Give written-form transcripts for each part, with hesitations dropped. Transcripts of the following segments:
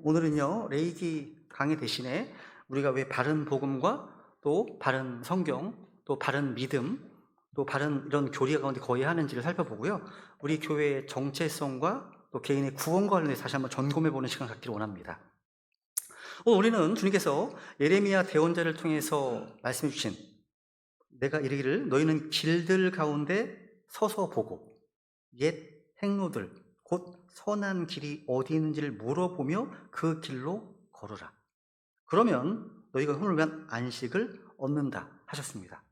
오늘은요, 레이기 강의 대신에 우리가 왜 바른 복음과 또 바른 성경, 또 바른 믿음, 또 바른 이런 교리 가운데 거해야 하는지를 살펴보고요. 우리 교회의 정체성과 또 개인의 구원과 관련해서 다시 한번 점검해보는 시간 갖기를 원합니다. 오늘 우리는 주님께서 예레미야 대언자를 통해서 말씀해 주신 내가 이르기를 너희는 길들 가운데 서서 보고 옛 행로들 곧 선한 길이 어디 있는지를 물어보며 그 길로 걸으라. 그러면 너희가 hun을 위한 안식을 얻는다 하셨습니다.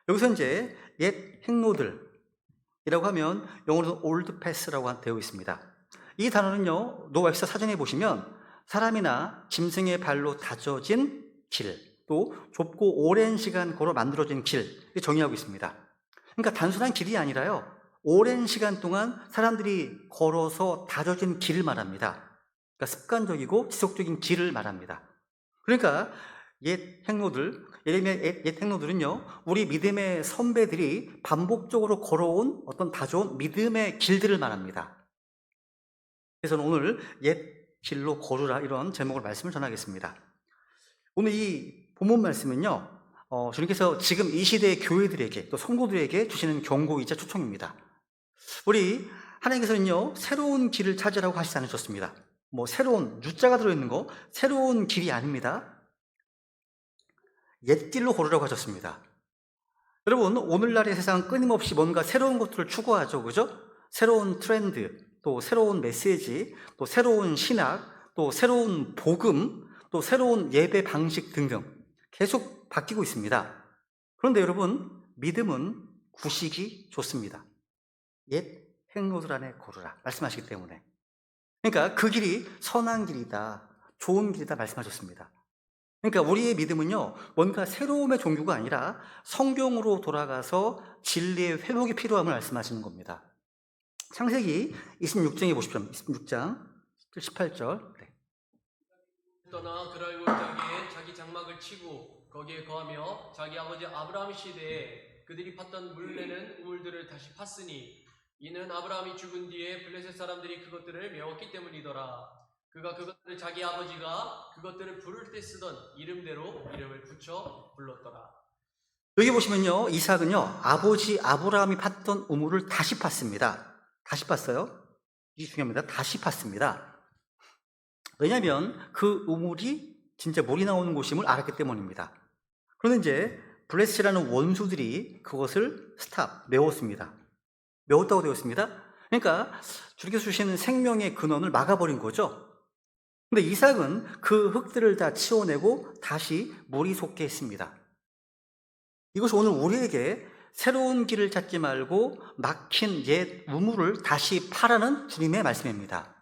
여기서 이제 옛 행로들이라고 하면 영어로는 old path라고 되어 있습니다. 이 단어는요, 노웨스터 사전에 보시면 사람이나 짐승의 발로 다져진 길, 또 좁고 오랜 시간 걸어 만들어진 길, 정의하고 있습니다. 그러니까 단순한 길이 아니라요, 오랜 시간 동안 사람들이 걸어서 다져진 길을 말합니다. 그러니까 습관적이고 지속적인 길을 말합니다. 그러니까 옛 행로들, 예레미야 옛 행로들은요, 우리 믿음의 선배들이 반복적으로 걸어온 어떤 다져온 믿음의 길들을 말합니다. 그래서 오늘 옛 길로 걸으라 이런 제목으로 말씀을 전하겠습니다. 오늘 이 본문 말씀은요, 주님께서 지금 이 시대의 교회들에게 또 성도들에게 주시는 경고이자 초청입니다. 우리 하나님께서는요, 새로운 길을 찾으라고 하시지 않으셨습니다. 새로운 유자가 들어있는 거 새로운 길이 아닙니다. 옛 길로 걸으라고 하셨습니다. 여러분, 오늘날의 세상은 끊임없이 뭔가 새로운 것들을 추구하죠, 그죠? 새로운 트렌드, 또 새로운 메시지, 또 새로운 신학, 또 새로운 복음, 또 새로운 예배 방식 등등 계속 바뀌고 있습니다. 그런데 여러분, 믿음은 구식이 좋습니다. 옛 행로들 안에 걸으라 말씀하시기 때문에, 그러니까 그 길이 선한 길이다, 좋은 길이다 말씀하셨습니다. 그러니까 우리의 믿음은요, 뭔가 새로움의 종교가 아니라 성경으로 돌아가서 진리의 회복이 필요함을 말씀하시는 겁니다. 창세기 26장에 보십시오. 26장 18절. 떠나 그랄 골짜기에 자기 장막을 치고 거기에 거하며 자기 아버지 아브라함 시대에 그들이 팠던 물내는 우물들을 다시 팠으니 이는 아브라함이 죽은 뒤에 블레셋 사람들이 그것들을 메웠기 때문이더라. 그가 그것들을 자기 아버지가 그것들을 부를 때 쓰던 이름대로 이름을 붙여 불렀더라. 여기 보시면요, 이삭은요, 아버지 아브라함이 팠던 우물을 다시 팠습니다. 다시 팠어요. 이게 중요합니다. 다시 팠습니다. 왜냐하면 그 우물이 진짜 물이 나오는 곳임을 알았기 때문입니다. 그런데 이제 블레셋이라는 원수들이 그것을 메웠습니다. 메웠다고 되어 있습니다. 그러니까 주님께서 주시는 생명의 근원을 막아버린 거죠. 근데 이삭은 그 흙들을 다 치워내고 다시 물이 솟게 했습니다. 이것이 오늘 우리에게 새로운 길을 찾지 말고 막힌 옛 우물을 다시 파라는 주님의 말씀입니다.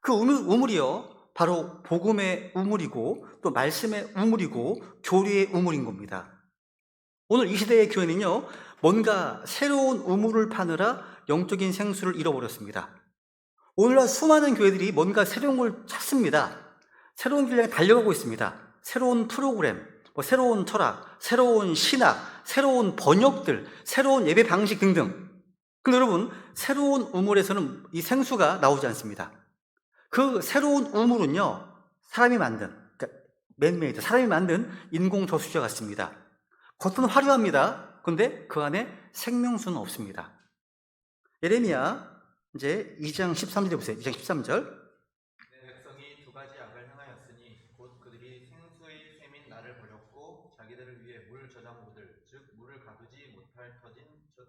그 우물이요, 바로 복음의 우물이고 또 말씀의 우물이고 교리의 우물인 겁니다. 오늘 이 시대의 교회는요, 뭔가 새로운 우물을 파느라 영적인 생수를 잃어버렸습니다. 오늘날 수많은 교회들이 뭔가 새로운 걸 찾습니다. 새로운 길을 향해 달려가고 있습니다. 새로운 프로그램, 새로운 철학, 새로운 신학, 새로운 번역들, 새로운 예배 방식 등등. 근데 여러분, 새로운 우물에서는 이 생수가 나오지 않습니다. 그 새로운 우물은요, 사람이 만든, 그러니까 맨메이드, 사람이 만든 인공 저수지와 같습니다. 겉은 화려합니다. 근데 그 안에 생명수는 없습니다. 예레미야 이제 2장 13절에 보세요. 2장 13절. 내 백성이 두 가지 악을 행하였으니 곧 그들이 생수의 샘인 나를 버렸고 자기들을 위해 물 저장고들 즉 물을 가두지 못할 터진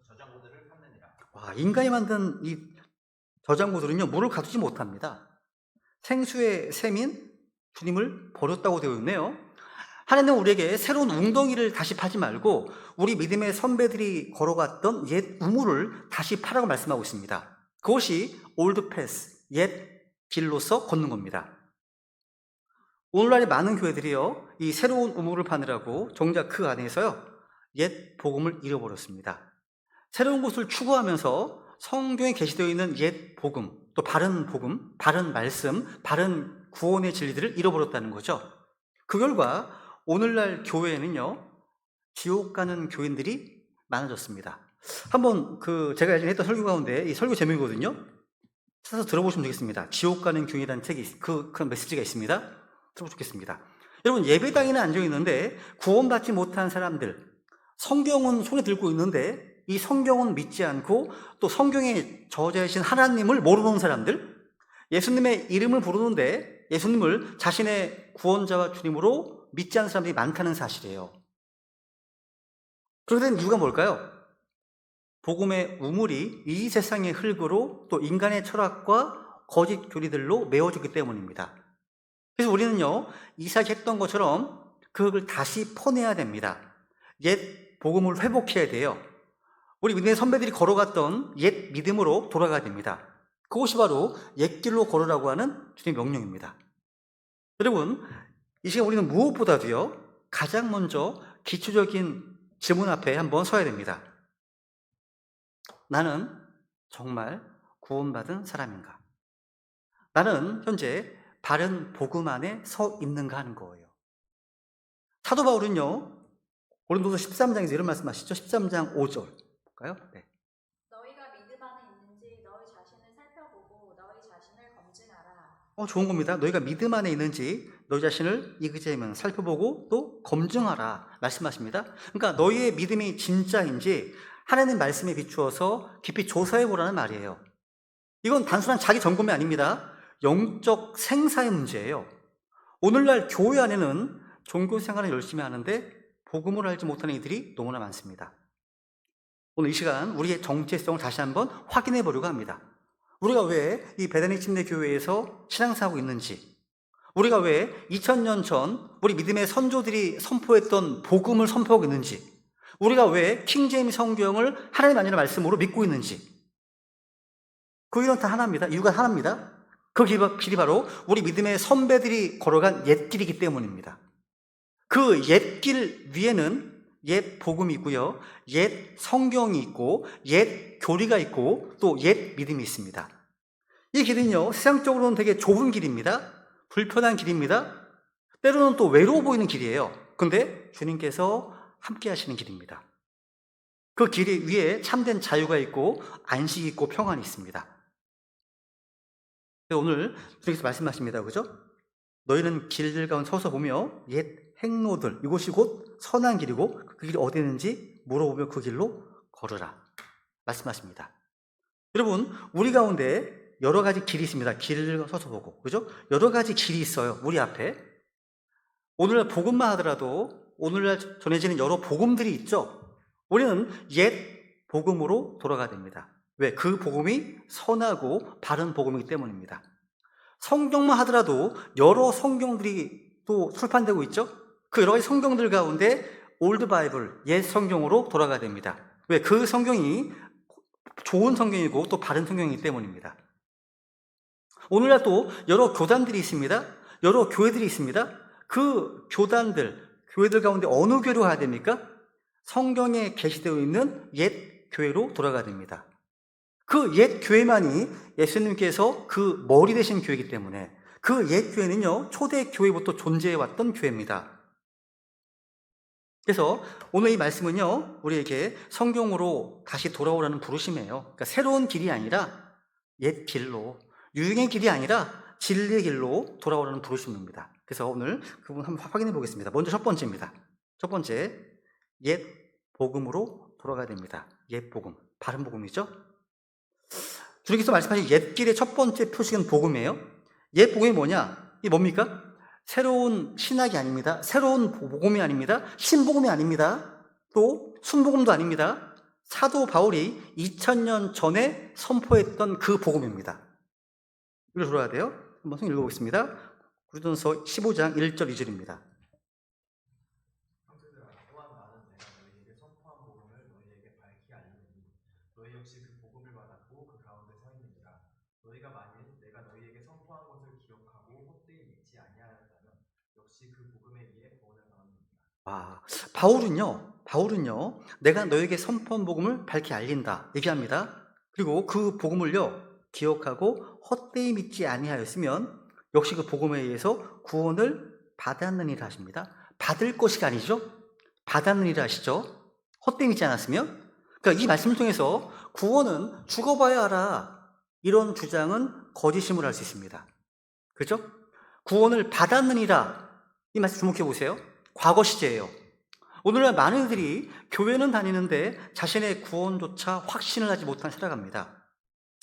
저장고들을 팠느니라. 와, 인간이 만든 이 저장고들은요, 물을 가두지 못합니다. 생수의 샘인 주님을 버렸다고 되어 있네요. 하나님은 우리에게 새로운 웅덩이를 다시 파지 말고 우리 믿음의 선배들이 걸어갔던 옛 우물을 다시 파라고 말씀하고 있습니다. 그것이 올드 패스, 옛 길로서 걷는 겁니다. 오늘날의 많은 교회들이요, 이 새로운 우물을 파느라고 정작 그 안에서요, 옛 복음을 잃어버렸습니다. 새로운 것을 추구하면서 성경에 게시되어 있는 옛 복음, 또 바른 복음, 바른 말씀, 바른 구원의 진리들을 잃어버렸다는 거죠. 그 결과 오늘날 교회에는요, 지옥 가는 교인들이 많아졌습니다. 한번 제가 예전에 했던 설교 가운데 이 설교 제목이거든요. 찾아서 들어보시면 되겠습니다. 지옥 가는 교회라는 책이 그런 메시지가 있습니다. 들어보시면 좋겠습니다. 여러분, 예배당에는 앉아 있는데 구원받지 못한 사람들, 성경은 손에 들고 있는데 이 성경은 믿지 않고 또 성경에 저어져 계신 하나님을 모르는 사람들, 예수님의 이름을 부르는데 예수님을 자신의 구원자와 주님으로 믿지 않는 사람들이 많다는 사실이에요. 그렇게 된 이유가 뭘까요? 복음의 우물이 이 세상의 흙으로 또 인간의 철학과 거짓 교리들로 메워졌기 때문입니다. 그래서 우리는요, 이삭이 했던 것처럼 그 흙을 다시 퍼내야 됩니다. 옛 복음을 회복해야 돼요. 우리 믿음의 선배들이 걸어갔던 옛 믿음으로 돌아가야 됩니다. 그것이 바로 옛길로 걸으라고 하는 주님의 명령입니다. 여러분, 이 시간 우리는 무엇보다도요, 가장 먼저 기초적인 질문 앞에 한번 서야 됩니다. 나는 정말 구원받은 사람인가? 나는 현재 바른 복음 안에 서 있는가 하는 거예요. 사도 바울은요, 고린도서 13장에서 이런 말씀하시죠. 13장 5절 볼까요? 네. 너희가 믿음 안에 있는지 너희 자신을 살펴보고 너희 자신을 검증하라. 좋은 겁니다. 너희가 믿음 안에 있는지 너희 자신을 이그제면 살펴보고 또 검증하라 말씀하십니다. 그러니까 너희의 믿음이 진짜인지 하나님 말씀에 비추어서 깊이 조사해 보라는 말이에요. 이건 단순한 자기 점검이 아닙니다. 영적 생사의 문제예요. 오늘날 교회 안에는 종교 생활을 열심히 하는데 복음을 알지 못하는 이들이 너무나 많습니다. 오늘 이 시간 우리의 정체성을 다시 한번 확인해 보려고 합니다. 우리가 왜 이 베다니 침례교회에서 신앙생활하고 있는지, 우리가 왜 2000년 전 우리 믿음의 선조들이 선포했던 복음을 선포하고 있는지, 우리가 왜 킹제임스 성경을 하나님 아니라 말씀으로 믿고 있는지, 그 이유는 다 하나입니다. 이유가 하나입니다. 그 길이 바로 우리 믿음의 선배들이 걸어간 옛길이기 때문입니다. 그 옛길 위에는 옛 복음이 있고요, 옛 성경이 있고, 옛 교리가 있고, 또 옛 믿음이 있습니다. 이 길은요, 세상적으로는 되게 좁은 길입니다. 불편한 길입니다. 때로는 또 외로워 보이는 길이에요. 근데 주님께서 함께 하시는 길입니다. 그 길 위에 참된 자유가 있고 안식이 있고 평안이 있습니다. 오늘 주님께서 말씀하십니다. 그죠? 너희는 길들 가운데 서서 보며 옛 행로들, 이곳이 곧 선한 길이고 그 길이 어디 있는지 물어보며 그 길로 걸으라 말씀하십니다. 여러분, 우리 가운데 여러 가지 길이 있습니다. 길을 서서 보고, 그죠? 여러 가지 길이 있어요, 우리 앞에. 오늘날 복음만 하더라도 오늘날 전해지는 여러 복음들이 있죠. 우리는 옛 복음으로 돌아가야 됩니다. 왜? 그 복음이 선하고 바른 복음이기 때문입니다. 성경만 하더라도 여러 성경들이 또 출판되고 있죠. 그 여러 가지 성경들 가운데 올드 바이블, 옛 성경으로 돌아가야 됩니다. 왜? 그 성경이 좋은 성경이고 또 바른 성경이기 때문입니다. 오늘날 또 여러 교단들이 있습니다. 여러 교회들이 있습니다. 그 교회들 가운데 어느 교회로 가야 됩니까? 성경에 게시되어 있는 옛 교회로 돌아가야 됩니다. 그 옛 교회만이 예수님께서 그 머리 되신 교회이기 때문에 그 옛 교회는요, 초대 교회부터 존재해왔던 교회입니다. 그래서 오늘 이 말씀은요, 우리에게 성경으로 다시 돌아오라는 부르심이에요. 그러니까 새로운 길이 아니라 옛 길로, 유행의 길이 아니라 진리의 길로 돌아오라는 부르심입니다. 그래서 오늘 그 부분 한번 확인해 보겠습니다. 먼저 첫 번째입니다. 첫 번째, 옛 복음으로 돌아가야 됩니다. 옛 복음, 바른 복음이죠. 주님께서 말씀하신 옛 길의 첫 번째 표식은 복음이에요. 옛 복음이 뭐냐? 이게 뭡니까? 새로운 신학이 아닙니다. 새로운 복음이 아닙니다. 신복음이 아닙니다. 또 순복음도 아닙니다. 사도 바울이 2000년 전에 선포했던 그 복음입니다. 이걸 들어야 돼요. 한번 읽어보겠습니다. 고린도서 15장 1절 2절입니다. 형제들아, 또한 나는 내가 너희에게 선포한 복음을 너희에게 밝히 알리니 너희 역시 그 복음을 받았고 그 가운데 서 있느니라. 너희가 만일 내가 너희에게 선포한 것을 기억하고 헛되이 믿지 아니하였다면 역시 그 복음에 의해 구원을 받았느니라. 바울은요, 내가 너에게 선포한 복음을 밝히 알린다 얘기합니다. 그리고 그 복음을요, 기억하고 헛되이 믿지 아니하였으면 역시 그 복음에 의해서 구원을 받았느니라 하십니다. 받을 것이 아니죠. 받았느니라 하시죠. 헛되이 믿지 않았으면. 그러니까 이 말씀을 통해서 구원은 죽어봐야 알아. 이런 주장은 거짓임을 알 수 있습니다. 그죠? 구원을 받았느니라. 이 말씀 주목해 보세요. 과거 시제예요. 오늘날 많은 이들이 교회는 다니는데 자신의 구원조차 확신을 하지 못한 살아갑니다.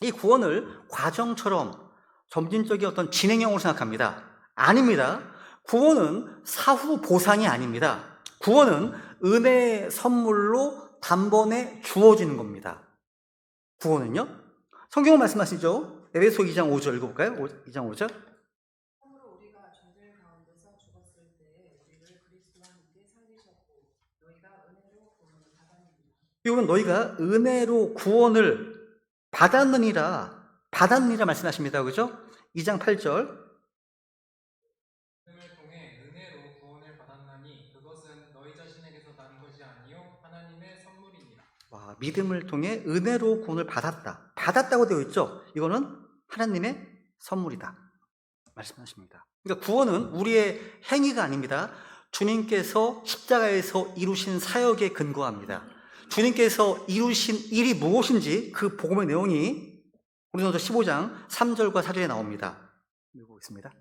이 구원을 과정처럼 점진적인 어떤 진행형으로 생각합니다. 아닙니다. 구원은 사후 보상이 아닙니다. 구원은 은혜의 선물로 단번에 주어지는 겁니다. 구원은요? 성경은 말씀하시죠? 에베소 2장 5절 읽어볼까요? 2장 5절. 참으로 우리가 존재 가운데서 죽었을 때에 우리를 그리스도와 함께 살리셨고 너희가 은혜로 구원을 받았느니라. 이거는 너희가 은혜로 구원을 받았느니라 말씀하십니다. 그죠? 2장 8절. 믿음을 통해 은혜로 구원을 받았나니 그것은 너희 자신에게서 난 것이 아니요 하나님의 선물이니라. 와, 믿음을 통해 은혜로 구원을 받았다. 받았다고 되어 있죠? 이거는 하나님의 선물이다. 말씀하십니다. 그러니까 구원은 우리의 행위가 아닙니다. 주님께서 십자가에서 이루신 사역에 근거합니다. 주님께서 이루신 일이 무엇인지 그 복음의 내용이 고린도서 15장 3절과 4절에 나옵니다. 읽어보겠습니다.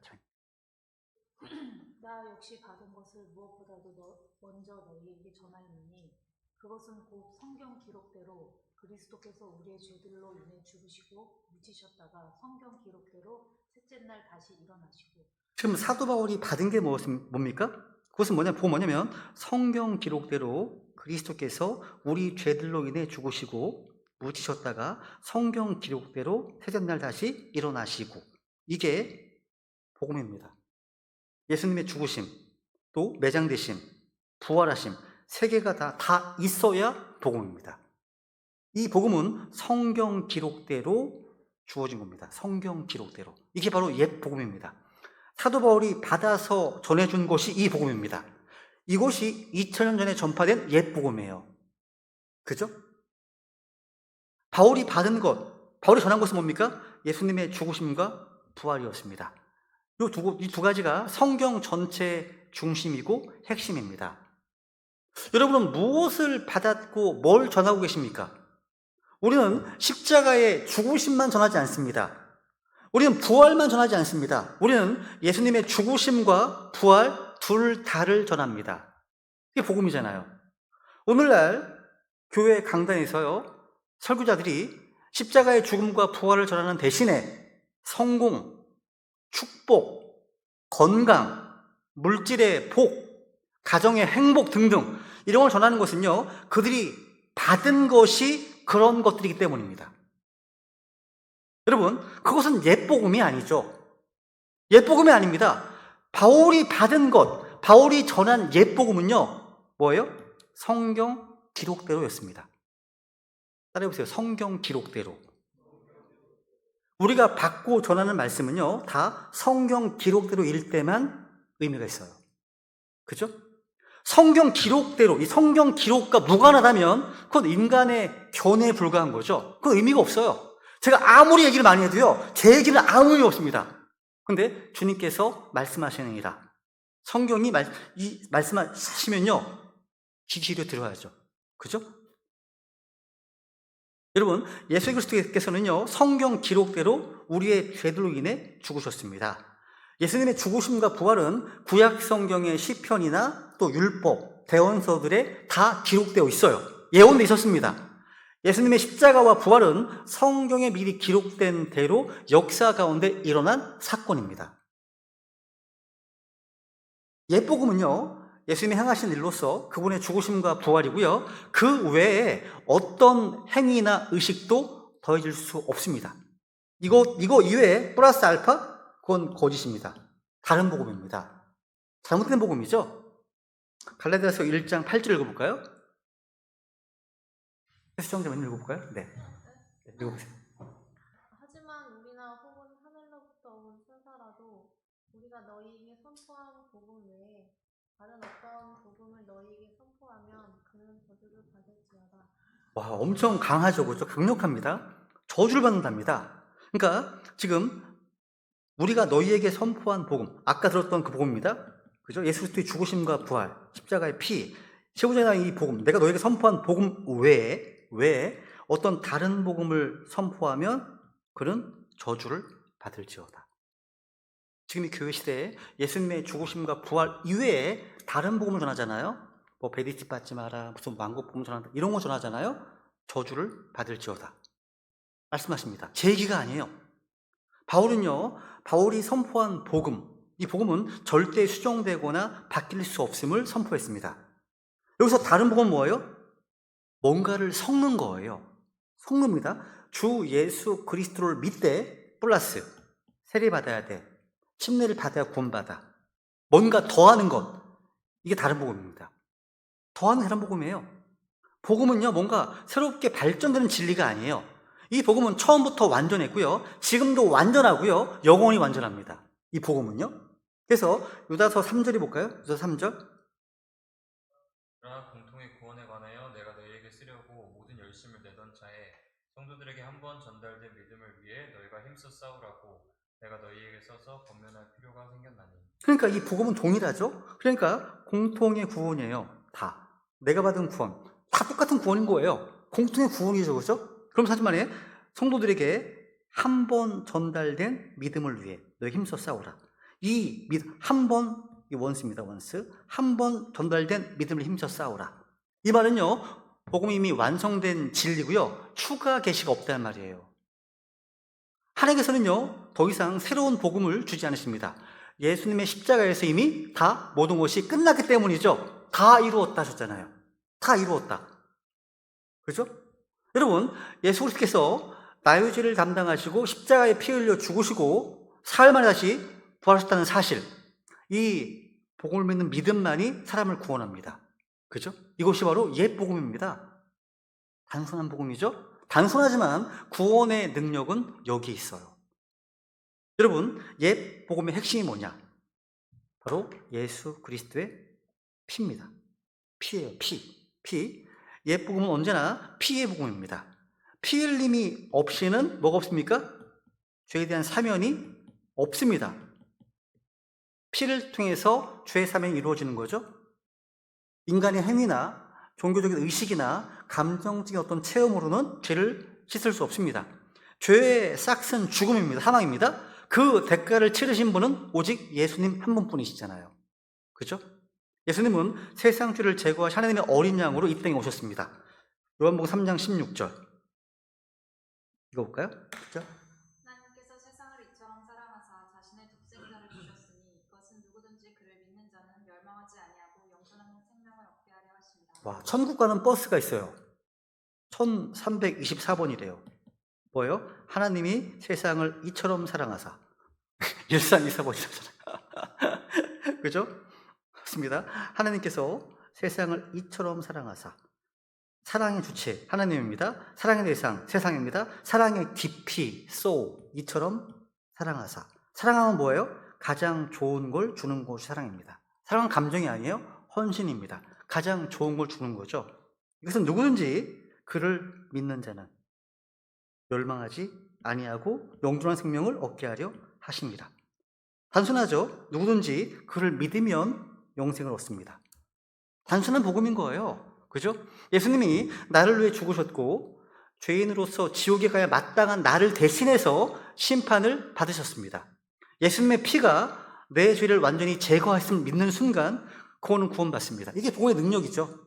나 역시 받은 것을 무엇보다도 먼저 너희에게 전하였느니 그것은 곧 성경 기록대로 그리스도께서 우리의 죄들로 인해 죽으시고 묻히셨다가 성경 기록대로 셋째 날 다시 일어나시고. 지금 사도 바울이 받은 게 뭡니까? 그것은 뭐냐면 성경 기록대로 그리스도께서 우리 죄들로 인해 죽으시고 묻히셨다가 성경 기록대로 셋째 날 다시 일어나시고, 이게 복음입니다. 예수님의 죽으심, 또 매장되심, 부활하심, 세 개가 다 있어야 복음입니다. 이 복음은 성경 기록대로 주어진 겁니다. 성경 기록대로. 이게 바로 옛 복음입니다. 사도 바울이 받아서 전해준 것이 이 복음입니다. 이것이 2000년 전에 전파된 옛 복음이에요. 그죠? 바울이 받은 것, 바울이 전한 것은 뭡니까? 예수님의 죽으심과 부활이었습니다. 이 두 가지가 성경 전체 중심이고 핵심입니다. 여러분은 무엇을 받았고 뭘 전하고 계십니까? 우리는 십자가의 죽으심만 전하지 않습니다. 우리는 부활만 전하지 않습니다. 우리는 예수님의 죽으심과 부활 둘 다를 전합니다. 이게 복음이잖아요. 오늘날 교회 강단에서요, 설교자들이 십자가의 죽음과 부활을 전하는 대신에 성공, 축복, 건강, 물질의 복, 가정의 행복 등등 이런 걸 전하는 것은요, 그들이 받은 것이 그런 것들이기 때문입니다. 여러분, 그것은 옛 복음이 아니죠. 옛 복음이 아닙니다. 바울이 받은 것, 바울이 전한 옛 복음은요, 뭐예요? 성경 기록대로였습니다. 따라해보세요. 성경 기록대로. 우리가 받고 전하는 말씀은요, 다 성경 기록대로일 때만 의미가 있어요. 그죠? 성경 기록대로, 이 성경 기록과 무관하다면 그건 인간의 견해에 불과한 거죠. 그건 의미가 없어요. 제가 아무리 얘기를 많이 해도요, 제 얘기는 아무 의미 없습니다. 근데 주님께서 말씀하시느니라. 성경이 말씀하시면요, 귀 기울여 들어야죠. 그죠? 여러분, 예수 그리스도께서는요, 성경 기록대로 우리의 죄들로 인해 죽으셨습니다. 예수님의 죽으심과 부활은 구약 성경의 시편이나 또 율법, 대언서들에 다 기록되어 있어요. 예언도 있었습니다. 예수님의 십자가와 부활은 성경에 미리 기록된 대로 역사 가운데 일어난 사건입니다. 옛 복음은요, 예수님이 행하신 일로서 그분의 죽으심과 부활이고요, 그 외에 어떤 행위나 의식도 더해질 수 없습니다. 이거 이외에 플러스 알파? 그건 거짓입니다. 다른 복음입니다. 잘못된 복음이죠. 갈라디아서 1장 8절 읽어볼까요? 수정자님 읽어볼까요? 네. 읽어보세요. 하지만 우리나 혹은 하늘로부터 온 천사라도 우리가 너희에게 선포한 복음 외에 다른 어떤 복음을 너희에게 선포하면 그는 저주를 받을지어다. 와, 엄청 강하죠. 그렇죠? 강력합니다. 저주를 받는답니다. 그러니까 지금 우리가 너희에게 선포한 복음, 아까 들었던 그 복음입니다. 그죠? 예수 그리스도의 죽으심과 부활, 십자가의 피, 세우자의 이 복음, 내가 너희에게 선포한 복음 외에 어떤 다른 복음을 선포하면 그는 저주를 받을지어다. 지금 이 교회 시대에 예수님의 죽으심과 부활 이외에 다른 복음을 전하잖아요. 뭐 베리집 받지 마라, 무슨 왕국 복음 전한다, 이런 거 전하잖아요. 저주를 받을지어다 말씀하십니다. 제 얘기가 아니에요. 바울이 선포한 복음, 이 복음은 절대 수정되거나 바뀔 수 없음을 선포했습니다. 여기서 다른 복음은 뭐예요? 뭔가를 섞는 거예요. 섞습니다. 주 예수 그리스도를 믿되 플러스 세례받아야 돼. 침례를 받아야 구원받아. 뭔가 더하는 것. 이게 다른 복음입니다. 더하는 다른 복음이에요. 복음은요, 뭔가 새롭게 발전되는 진리가 아니에요. 이 복음은 처음부터 완전했고요. 지금도 완전하고요. 영원히 완전합니다. 이 복음은요. 그래서 유다서 3절이 볼까요? 유다서 3절. 그러나 공통의 구원에 관하여 내가 너희에게 쓰려고 모든 열심을 내던 차에 성도들에게 한 번 전달된 믿음을 위해 너희가 힘써 싸우라고 내가 너희에게 써서 권면할 필요가 생겼나니. 그러니까 이 복음은 동일하죠. 그러니까 공통의 구원이에요. 다. 내가 받은 구원. 다 똑같은 구원인 거예요. 공통의 구원이죠. 그렇죠? 그럼 사실 만에 성도들에게 한 번 전달된 믿음을 위해 너희 힘써 싸우라. 이 믿음, 한 번, 이 원스입니다. 원스. 한 번 전달된 믿음을 힘써 싸우라. 이 말은요, 복음이 이미 완성된 진리고요. 추가 계시가 없다는 말이에요. 하나님께서는요, 더 이상 새로운 복음을 주지 않으십니다. 예수님의 십자가에서 이미 다 모든 것이 끝났기 때문이죠. 다 이루었다 하셨잖아요. 다 이루었다. 그렇죠? 여러분, 예수 그리스도께서 나의 죄를 담당하시고 십자가에 피 흘려 죽으시고 사흘 만에 다시 부활하셨다는 사실, 이 복음을 믿는 믿음만이 사람을 구원합니다. 그죠? 이것이 바로 옛 복음입니다. 단순한 복음이죠? 단순하지만 구원의 능력은 여기 있어요. 여러분, 옛 복음의 핵심이 뭐냐? 바로 예수 그리스도의 피입니다. 피예요, 피. 옛 복음은 언제나 피의 복음입니다. 피 흘림이 없이는 뭐가 없습니까? 죄에 대한 사면이 없습니다. 피를 통해서 죄의 사면이 이루어지는 거죠. 인간의 행위나 종교적인 의식이나 감정적인 어떤 체험으로는 죄를 씻을 수 없습니다. 죄의 싹은 죽음입니다. 사망입니다. 그 대가를 치르신 분은 오직 예수님 한 분뿐이시잖아요. 그죠? 예수님은 세상 죄를 제거하신 하나님의 어린 양으로 이 땅에 오셨습니다. 요한복음 3장 16절. 이거 볼까요? 그죠? 하나님께서 세상을 이처럼 사랑하사 자신의 독생자를 주셨으니 이것은 누구든지 그를 믿는 자는 멸망하지 아니하고 영원한 생명을 얻게 하려 하심이라. 와, 천국 가는 버스가 있어요. 1324번이래요. 뭐예요? 하나님이 세상을 이처럼 사랑하사. 1324번이잖아요. 그죠? 맞습니다. 하나님께서 세상을 이처럼 사랑하사. 사랑의 주체, 하나님입니다. 사랑의 대상, 세상입니다. 사랑의 깊이, soul, 이처럼 사랑하사. 사랑하면 뭐예요? 가장 좋은 걸 주는 것이 사랑입니다. 사랑은 감정이 아니에요. 헌신입니다. 가장 좋은 걸 주는 거죠. 이것은 누구든지 그를 믿는 자는 멸망하지 아니하고 영원한 생명을 얻게 하려 하십니다. 단순하죠. 누구든지 그를 믿으면 영생을 얻습니다. 단순한 복음인 거예요. 그죠? 예수님이 나를 위해 죽으셨고 죄인으로서 지옥에 가야 마땅한 나를 대신해서 심판을 받으셨습니다. 예수님의 피가 내 죄를 완전히 제거했음을 믿는 순간 그거는 구원받습니다. 이게 복음의 능력이죠.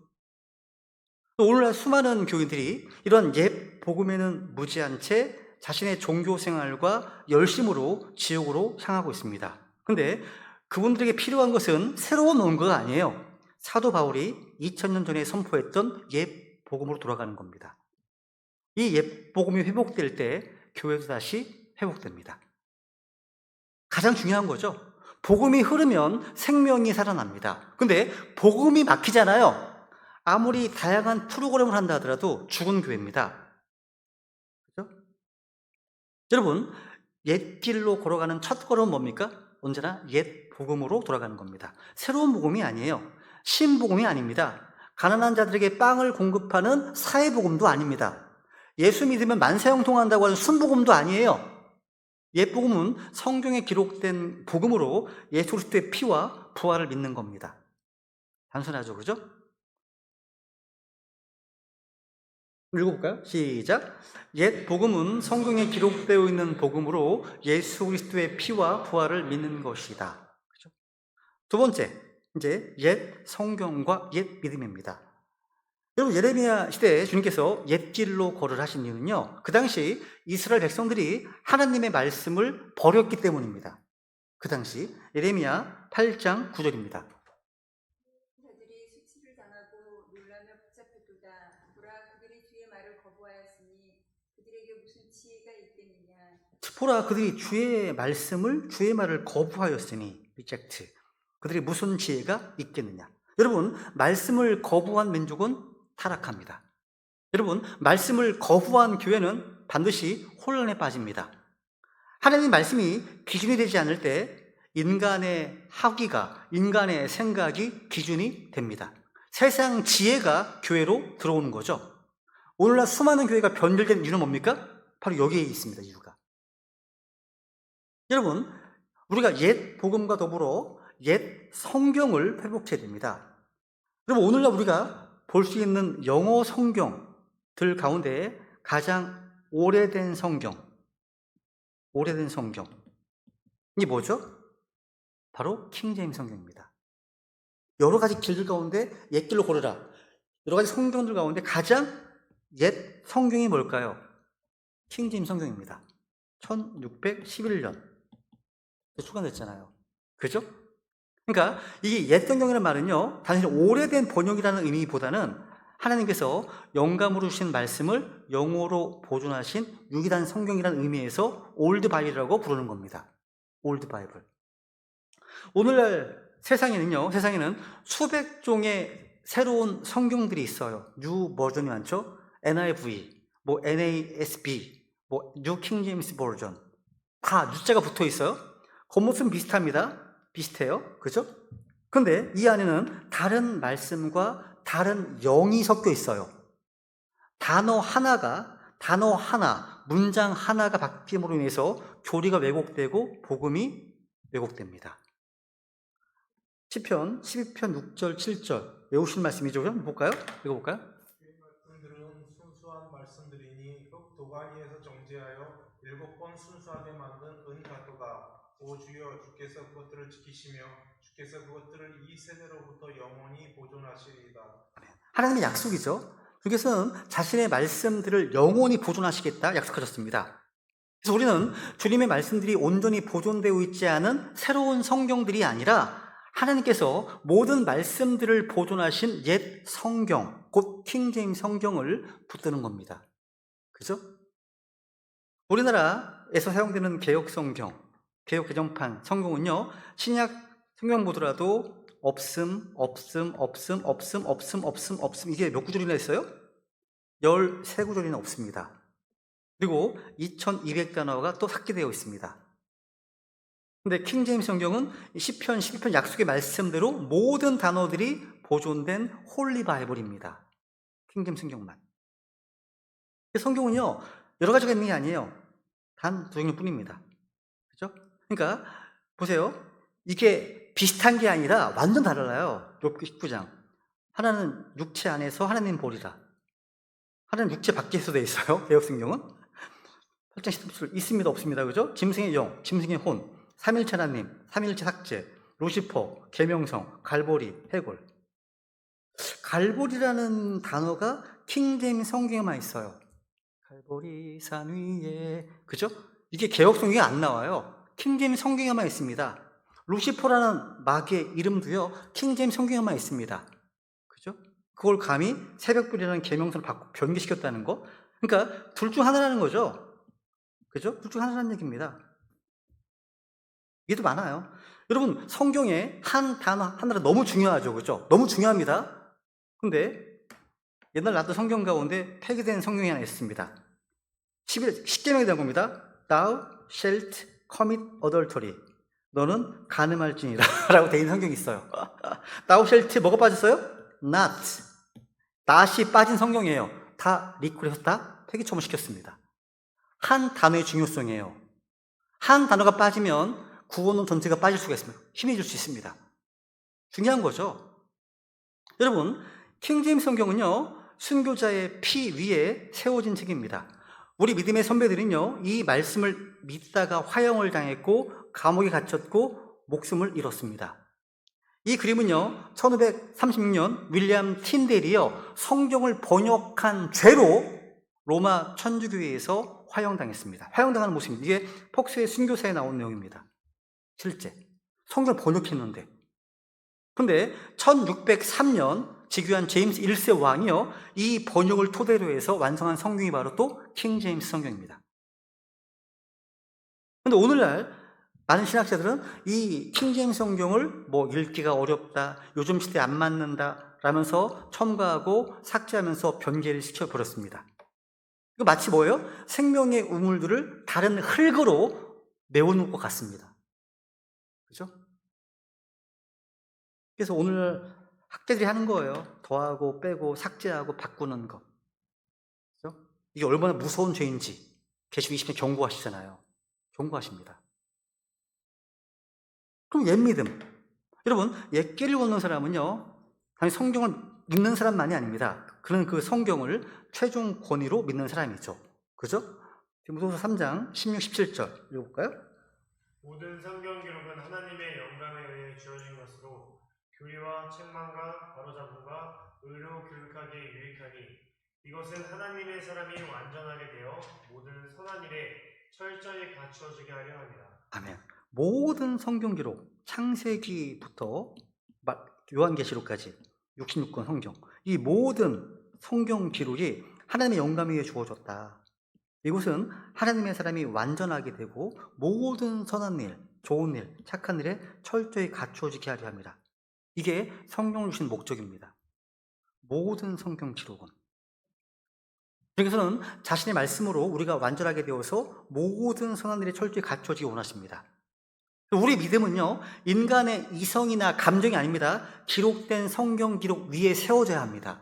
오늘날 수많은 교인들이 이런 옛 복음에는 무지한 채 자신의 종교 생활과 열심으로 지옥으로 향하고 있습니다. 근데 그분들에게 필요한 것은 새로운 뭔가가 아니에요. 사도 바울이 2000년 전에 선포했던 옛 복음으로 돌아가는 겁니다. 이 옛 복음이 회복될 때 교회도 다시 회복됩니다. 가장 중요한 거죠. 복음이 흐르면 생명이 살아납니다. 근데 복음이 막히잖아요. 아무리 다양한 프로그램을 한다 하더라도 죽은 교회입니다. 그렇죠? 여러분, 옛 길로 걸어가는 첫 걸음은 뭡니까? 언제나 옛 복음으로 돌아가는 겁니다. 새로운 복음이 아니에요. 신복음이 아닙니다. 가난한 자들에게 빵을 공급하는 사회복음도 아닙니다. 예수 믿으면 만사형통한다고 하는 순복음도 아니에요. 옛 복음은 성경에 기록된 복음으로 예수 그리스도의 피와 부활을 믿는 겁니다. 단순하죠, 그죠? 읽어볼까요? 시작. 옛 복음은 성경에 기록되어 있는 복음으로 예수 그리스도의 피와 부활을 믿는 것이다. 그렇죠? 두 번째, 이제 옛 성경과 옛 믿음입니다. 여러분, 예레미야 시대에 주님께서 옛 길로 걸으하신 이유는요, 그 당시 이스라엘 백성들이 하나님의 말씀을 버렸기 때문입니다. 그 당시 예레미야 8장 9절입니다. 그들이 수치를 당하고 놀라며 복잡했도다. 보라, 그들이 주의 말을 거부하였으니 그들에게 무슨 지혜가 있겠느냐. 보라, 그들이 주의 말을 거부하였으니, reject. 그들이 무슨 지혜가 있겠느냐. 여러분, 말씀을 거부한 민족은 타락합니다. 여러분, 말씀을 거부한 교회는 반드시 혼란에 빠집니다. 하나님의 말씀이 기준이 되지 않을 때 인간의 학위가, 인간의 생각이 기준이 됩니다. 세상 지혜가 교회로 들어오는 거죠. 오늘날 수많은 교회가 변절된 이유는 뭡니까? 바로 여기에 있습니다. 이유가. 여러분, 우리가 옛 복음과 더불어 옛 성경을 회복해야 됩니다. 여러분, 오늘날 우리가 볼 수 있는 영어 성경들 가운데 가장 오래된 성경, 이게 뭐죠? 바로 킹제임스 성경입니다. 여러 가지 길들 가운데 옛 길로 걸으라. 여러 가지 성경들 가운데 가장 옛 성경이 뭘까요? 킹제임스 성경입니다. 1611년 출간됐잖아요. 그죠? 그러니까 이 옛 성경이라는 말은요, 단순히 오래된 번역이라는 의미보다는 하나님께서 영감으로 주신 말씀을 영어로 보존하신 유기단 성경이라는 의미에서 올드 바이블이라고 부르는 겁니다. 올드 바이블. 오늘날 세상에는 수백 종의 새로운 성경들이 있어요. 뉴 버전이 많죠. NIV, NASB, 뉴 킹 제임스 버전. 다 U자가 붙어 있어요. 겉모습은 비슷해요. 그죠? 근데 이 안에는 다른 말씀과 다른 영이 섞여 있어요. 단어 하나, 문장 하나가 바뀜으로 인해서 교리가 왜곡되고 복음이 왜곡됩니다. 시편 12편 6절 7절 외우신 말씀이죠. 좀 볼까요? 읽어볼까요? 이 말씀들은 순수한 말씀들이니 흙 도가니에서 정제하여 7번 순수하게 만든 은가도다. 오 주여, 주께서 그것들을 지키시며 주께서 그것들을 이 세대로부터 영원히 보존하시리이다. 하나님의 약속이죠. 주께서는 자신의 말씀들을 영원히 보존하시겠다 약속하셨습니다. 그래서 우리는 주님의 말씀들이 온전히 보존되어 있지 않은 새로운 성경들이 아니라 하나님께서 모든 말씀들을 보존하신 옛 성경, 곧 킹제임스 성경을 붙드는 겁니다. 그죠? 우리나라에서 사용되는 개역 성경, 개역 개정판 성경은요, 신약 성경 보더라도 없음 이게 몇 구절이나 있어요? 13구절이나 없습니다. 그리고 2200단어가 또 삭제되어 있습니다. 근데 킹제임스 성경은 시편 12편 약속의 말씀대로 모든 단어들이 보존된 홀리 바이블입니다. 킹제임스 성경만. 성경은요, 여러 가지가 있는 게 아니에요. 단 두 종류뿐입니다. 그죠? 그러니까 보세요. 이게 비슷한 게 아니라 완전 달라요. 욥기 19장. 하나는 육체 안에서 하나님 보리라. 하나는 육체 밖에서 돼 있어요. 개역 성경은. 8장 10절 있습니다, 없습니다. 그죠? 짐승의 영, 짐승의 혼, 삼일체 하나님, 삼일체 삭제, 루시퍼, 계명성, 갈보리, 해골. 갈보리라는 단어가 킹제임스 성경에만 있어요. 갈보리 산 위에. 그죠? 이게 개역 성경에 안 나와요. 킹제임스 성경에만 있습니다. 루시퍼라는 마귀의 이름도요, 킹제임스 성경에만 있습니다. 그죠? 그걸 감히 새벽불이라는 계명서를 바꿔 변개시켰다는 거. 그러니까 둘 중 하나라는 거죠. 그죠? 둘 중 하나라는 얘기입니다. 이게 더 많아요. 여러분, 성경에 한 단어 하나가 너무 중요하죠. 그죠? 너무 중요합니다. 근데 옛날 나도 성경 가운데 폐기된 성경이 하나 있습니다. 10계명에 대한 겁니다. Thou shalt commit adultery. 너는 간음할지니라 라고 되어 있는 성경이 있어요. Thou shalt 뭐가 빠졌어요? Not. not이 빠진 성경이에요. 다 리콜해서 다 폐기 처분시켰습니다. 한 단어의 중요성이에요. 한 단어가 빠지면 구원론 전체가 빠질 수가 있습니다. 힘이 줄 수 있습니다. 중요한 거죠. 여러분, 킹제임스 성경은요, 순교자의 피 위에 세워진 책입니다. 우리 믿음의 선배들은요, 이 말씀을 믿다가 화형을 당했고 감옥에 갇혔고 목숨을 잃었습니다. 이 그림은요, 1536년 윌리엄 틴델이요, 성경을 번역한 죄로 로마 천주교회에서 화형당했습니다. 화형당하는 모습입니다. 이게 폭스의 순교사에 나온 내용입니다. 실제 성경을 번역했는데, 근데 1603년 즉위한 제임스 1세 왕이요, 이 번역을 토대로 해서 완성한 성경이 바로 또 킹 제임스 성경입니다. 근데 오늘날 많은 신학자들은 이 킹 제임스 성경을 뭐 읽기가 어렵다, 요즘 시대에 안 맞는다 라면서 첨가하고 삭제하면서 변개를 시켜버렸습니다. 이거 마치 뭐예요? 생명의 우물들을 다른 흙으로 메우는 것 같습니다. 그죠? 그래서 오늘 학자들이 하는 거예요. 더하고 빼고 삭제하고 바꾸는 것. 그죠? 이게 얼마나 무서운 죄인지 계시록 20년 경고하시잖아요. 경고하십니다. 그럼 옛 믿음. 여러분, 옛 길을 걷는 사람은요, 당연히 성경을 믿는 사람만이 아닙니다. 그는 그 성경을 최종 권위로 믿는 사람이죠. 그죠? 디모데후서 3장 16, 17절 읽어볼까요? 모든 성경 기록은 하나님의 영감에 의해 주어진 것으로 교리와 책망과 바로잡음과 의로 교육하기에 유익하니 이것은 하나님의 사람이 완전하게 되어 모든 선한 일에 철저히 갖추어지게 하려 합니다. 아멘. 모든 성경 기록, 창세기부터 요한계시록까지 66권 성경, 이 모든 성경 기록이 하나님의 영감에 의해 주어졌다. 이곳은 하나님의 사람이 완전하게 되고 모든 선한 일, 좋은 일, 착한 일에 철저히 갖추어지게 하려 합니다. 이게 성경을 주신 목적입니다. 모든 성경 기록은. 그래서는 자신의 말씀으로 우리가 완전하게 되어서 모든 선한 일에 철저히 갖춰지기 원하십니다. 우리 믿음은요, 인간의 이성이나 감정이 아닙니다. 기록된 성경 기록 위에 세워져야 합니다.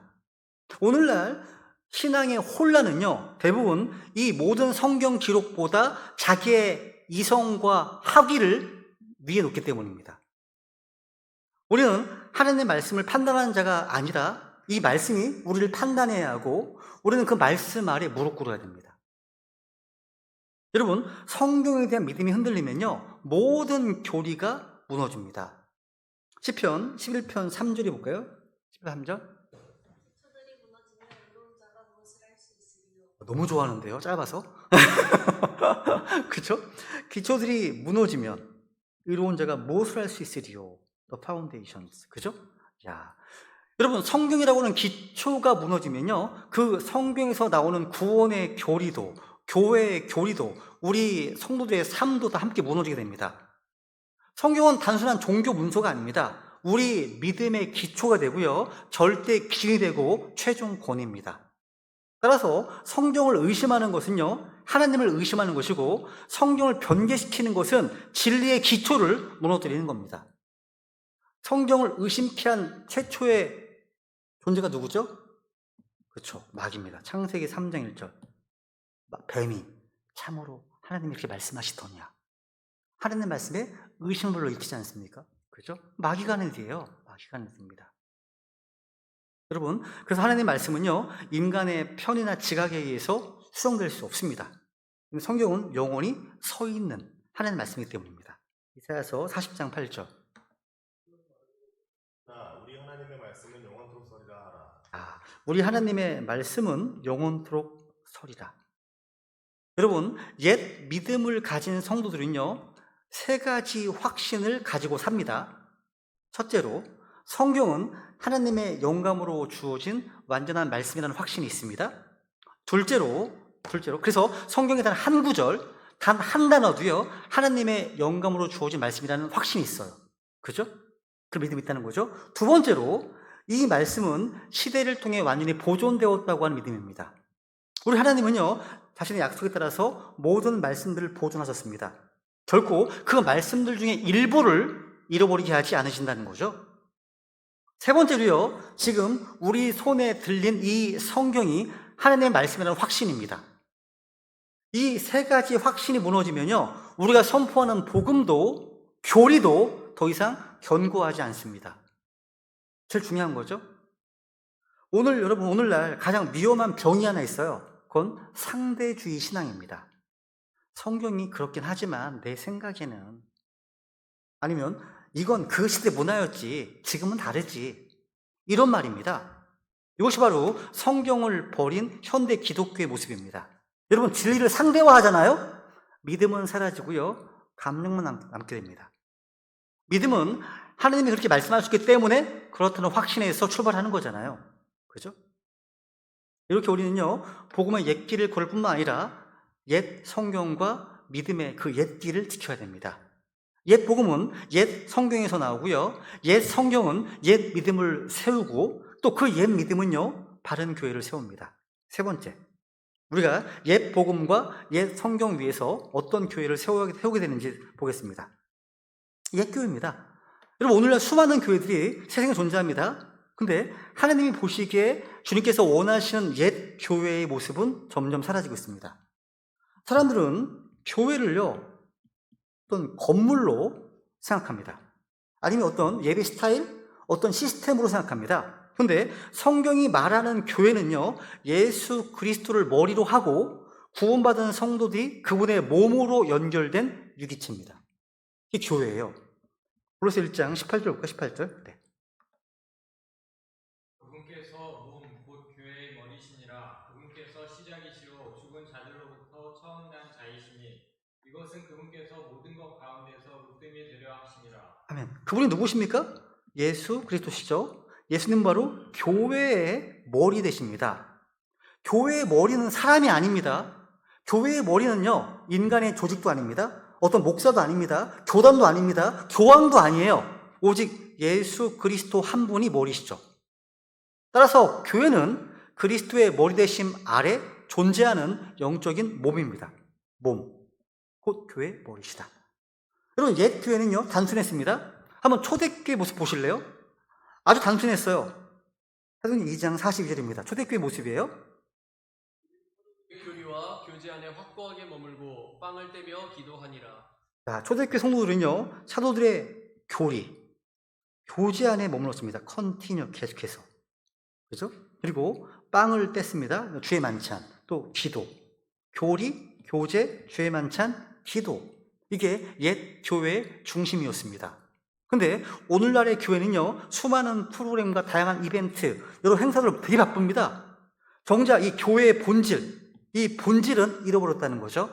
오늘날 신앙의 혼란은요, 대부분 이 모든 성경 기록보다 자기의 이성과 학위를 위에 놓기 때문입니다. 우리는 하나님의 말씀을 판단하는 자가 아니라 이 말씀이 우리를 판단해야 하고 우리는 그 말씀 아래 무릎 꿇어야 됩니다. 여러분, 성경에 대한 믿음이 흔들리면요, 모든 교리가 무너집니다. 시편 11편 3절이 볼까요? 11편 3절. 너무 좋아하는데요, 짧아서. 그쵸? 기초들이 무너지면 의로운 자가 무엇을 할 수 있으리요? The foundations. 그죠? 야, 여러분, 성경이라고는 기초가 무너지면요, 그 성경에서 나오는 구원의 교리도, 교회의 교리도, 우리 성도들의 삶도 다 함께 무너지게 됩니다. 성경은 단순한 종교 문서가 아닙니다. 우리 믿음의 기초가 되고요, 절대 기준이 되고 최종 권위입니다. 따라서 성경을 의심하는 것은요, 하나님을 의심하는 것이고, 성경을 변개시키는 것은 진리의 기초를 무너뜨리는 겁니다. 성경을 의심케 한 최초의 존재가 누구죠? 그렇죠, 마귀입니다. 창세기 3장 1절. 뱀이 참으로 하나님이 이렇게 말씀하시더냐. 하나님 말씀에 의심을 일으키지 않습니까? 그렇죠? 마귀가 하는 일이에요. 마귀가 하는 일입니다. 여러분, 그래서 하나님의 말씀은요, 인간의 편이나 지각에 의해서 수정될 수 없습니다. 성경은 영원히 서 있는 하나님의 말씀이기 때문입니다. 이사야서 40장 8절. 우리 하나님의 말씀은 영원토록 서리라 하라. 우리 하나님의 말씀은 영원토록 서리라. 여러분, 옛 믿음을 가진 성도들은요, 세 가지 확신을 가지고 삽니다. 첫째로, 성경은 하나님의 영감으로 주어진 완전한 말씀이라는 확신이 있습니다. 둘째로, 그래서 성경에 단 한 구절, 단 한 단어도요, 하나님의 영감으로 주어진 말씀이라는 확신이 있어요. 그죠? 그 믿음이 있다는 거죠. 두 번째로, 이 말씀은 시대를 통해 완전히 보존되었다고 하는 믿음입니다. 우리 하나님은요, 자신의 약속에 따라서 모든 말씀들을 보존하셨습니다. 결코 그 말씀들 중에 일부를 잃어버리게 하지 않으신다는 거죠. 세 번째로요, 지금 우리 손에 들린 이 성경이 하나님의 말씀이라는 확신입니다. 이 세 가지 확신이 무너지면요, 우리가 선포하는 복음도 교리도 더 이상 견고하지 않습니다. 제일 중요한 거죠. 여러분, 오늘날 가장 위험한 병이 하나 있어요. 그건 상대주의 신앙입니다. 성경이 그렇긴 하지만 내 생각에는, 아니면 이건 그 시대 문화였지, 지금은 다르지, 이런 말입니다. 이것이 바로 성경을 버린 현대 기독교의 모습입니다. 여러분, 진리를 상대화하잖아요? 믿음은 사라지고요, 감정만 남게 됩니다. 믿음은 하나님이 그렇게 말씀하셨기 때문에 그렇다는 확신에서 출발하는 거잖아요. 그죠? 이렇게 우리는요, 복음의 옛 길을 걸을 뿐만 아니라 옛 성경과 믿음의 그 옛 길을 지켜야 됩니다. 옛 복음은 옛 성경에서 나오고요, 옛 성경은 옛 믿음을 세우고, 또 그 옛 믿음은요, 바른 교회를 세웁니다. 세 번째, 우리가 옛 복음과 옛 성경 위에서 어떤 교회를 세우게 되는지 보겠습니다. 옛 교회입니다. 여러분, 오늘날 수많은 교회들이 세상에 존재합니다. 근데 하나님이 보시기에 주님께서 원하시는 옛 교회의 모습은 점점 사라지고 있습니다. 사람들은 교회를요, 어떤 건물로 생각합니다. 아니면 어떤 예배 스타일, 어떤 시스템으로 생각합니다. 근데 성경이 말하는 교회는요, 예수 그리스도를 머리로 하고 구원받은 성도들이 그분의 몸으로 연결된 유기체입니다. 이게 교회예요. 골로새 1장 18절 볼까요? 18절. 네. 그분께서 몸 곧 교회의 머리시니라. 그분께서 시작이시로 죽은 자들로부터 처음 난 자이시니 이것은 그분께서 모든 것 가운데서 으뜸이 되려 하시니라. 아멘. 그분이 누구십니까? 예수 그리스도시죠. 예수님 바로 교회의 머리 되십니다. 교회의 머리는 사람이 아닙니다. 교회의 머리는요, 인간의 조직도 아닙니다. 어떤 목사도 아닙니다. 교단도 아닙니다. 교황도 아니에요. 오직 예수 그리스도 한 분이 머리시죠. 따라서 교회는 그리스도의 머리 되심 아래 존재하는 영적인 몸입니다. 몸, 곧 교회의 머리시다. 여러분, 옛 교회는요, 단순했습니다. 한번 초대교회 모습 보실래요? 아주 단순했어요. 사도행전 2장 42절입니다. 초대교회 모습이에요. 교리와 교제 안에 확고하게 머물고 빵을 떼며 기도하니라. 자, 초대교회 성도들은요, 사도들의 교제 안에 머물렀습니다. 컨티뉴, 계속해서. 그죠? 그리고 빵을 뗐습니다. 주의 만찬, 또 기도. 교제, 주의 만찬, 기도. 이게 옛 교회의 중심이었습니다. 근데 오늘날의 교회는요, 수많은 프로그램과 다양한 이벤트, 여러 행사들 되게 바쁩니다. 정작 이 교회의 이 본질은 잃어버렸다는 거죠.